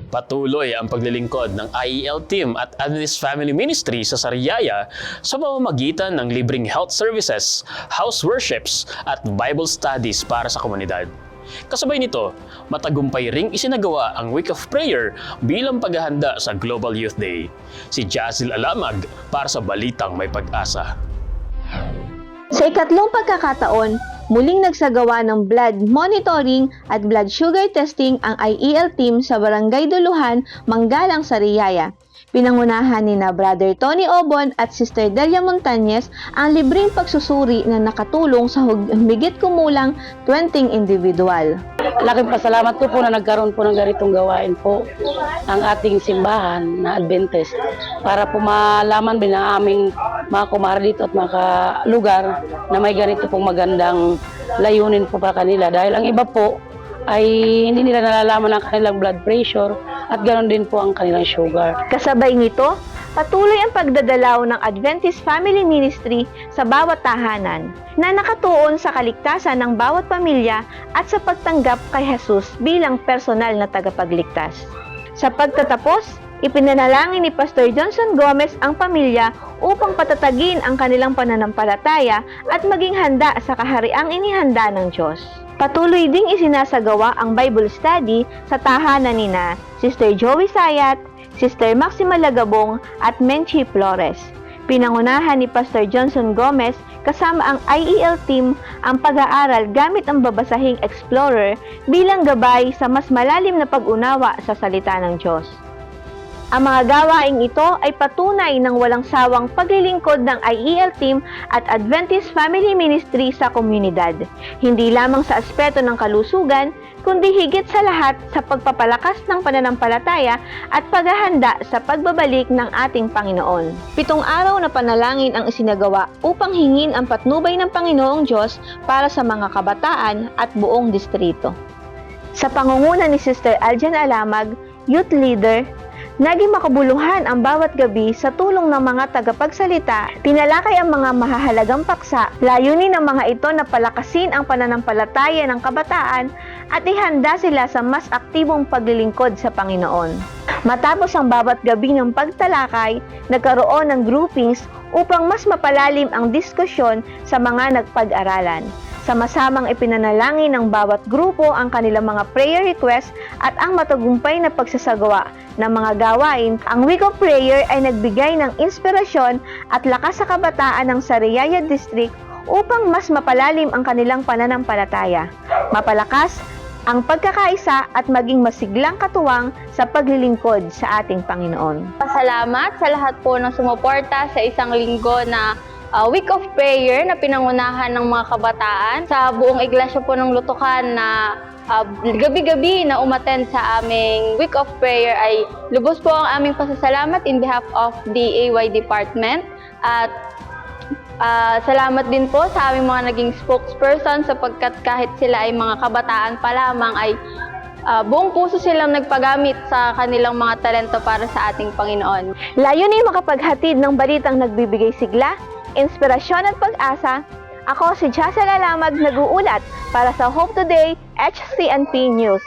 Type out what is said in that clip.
Patuloy ang paglilingkod ng IEL team at Adventist Family Ministry sa Sariaya sa pamamagitan ng libreng health services, house worships at Bible studies para sa komunidad. Kasabay nito, matagumpay ring isinagawa ang Week of Prayer bilang paghahanda sa Global Youth Day. Si Jazil Alamag para sa Balitang May Pag-asa. Sa ikatlong pagkakataon, muling nagsagawa ng blood monitoring at blood sugar testing ang IEL team sa Barangay Duluhan, Manggalang, Sariaya. Pinangunahan ni na Brother Tony Obon at Sister Delia Montañez ang libreng pagsusuri na nakatulong sa humigit kumulang 20 individual. Laking pasalamat po na nagkaroon po ng ganitong gawain po ang ating simbahan na Adventist para po malaman din ang aming mga kumare dito at mga lugar na may ganito pong magandang layunin po para kanila. Dahil ang iba po ay hindi nila nalalaman ang kanilang blood pressure at ganoon din po ang kanilang sugar. Kasabay nito, patuloy ang pagdadalaw ng Adventist Family Ministry sa bawat tahanan na nakatuon sa kaligtasan ng bawat pamilya at sa pagtanggap kay Jesus bilang personal na tagapagligtas. Sa pagtatapos, ipinanalangin ni Pastor Johnson Gomez ang pamilya upang patatagin ang kanilang pananampalataya at maging handa sa kahariang inihanda ng Diyos. Patuloy ding isinasagawa ang Bible study sa tahanan nina Sister Joey Sayat, Sister Maxima Lagabong at Menchi Flores. Pinangunahan ni Pastor Johnson Gomez kasama ang IEL team ang pag-aaral gamit ang babasahing Explorer bilang gabay sa mas malalim na pag-unawa sa salita ng Diyos. Ang mga gawaing ito ay patunay ng walang sawang paglilingkod ng IEL team at Adventist Family Ministry sa komunidad, hindi lamang sa aspeto ng kalusugan, kundi higit sa lahat sa pagpapalakas ng pananampalataya at paghahanda sa pagbabalik ng ating Panginoon. 7 araw na panalangin ang isinagawa upang hingin ang patnubay ng Panginoong Diyos para sa mga kabataan at buong distrito. Sa pangunguna ni Sister Aljan Alamag, youth leader, naging makabuluhan ang bawat gabi sa tulong ng mga tagapagsalita, tinalakay ang mga mahahalagang paksa, layunin ng mga ito na palakasin ang pananampalataya ng kabataan at ihanda sila sa mas aktibong paglilingkod sa Panginoon. Matapos ang bawat gabi ng pagtalakay, nagkaroon ng groupings upang mas mapalalim ang diskusyon sa mga nagpag-aralan. Sama-samang ipinanalangin ng bawat grupo ang kanilang mga prayer requests at ang matagumpay na pagsasagawa ng mga gawain. Ang Week of Prayer ay nagbigay ng inspirasyon at lakas sa kabataan ng Sariaya District upang mas mapalalim ang kanilang pananampalataya, mapalakas ang pagkakaisa at maging masiglang katuwang sa paglilingkod sa ating Panginoon. Pasalamat sa lahat po ng sumuporta sa isang linggo na Week of Prayer na pinangunahan ng mga kabataan. Sa buong iglesia po ng Lutukan na gabi-gabi na umattend sa aming Week of Prayer ay lubos po ang aming pasasalamat in behalf of the AY Department. At salamat din po sa aming mga naging spokesperson sapagkat kahit sila ay mga kabataan pa lamang ay buong puso silang nagpagamit sa kanilang mga talento para sa ating Panginoon. Layunin makapaghatid ng balitang nagbibigay sigla, inspirasyon at pag-asa. Ako si Jazil Alamag nag-uulat para sa Hope Today HCNP News.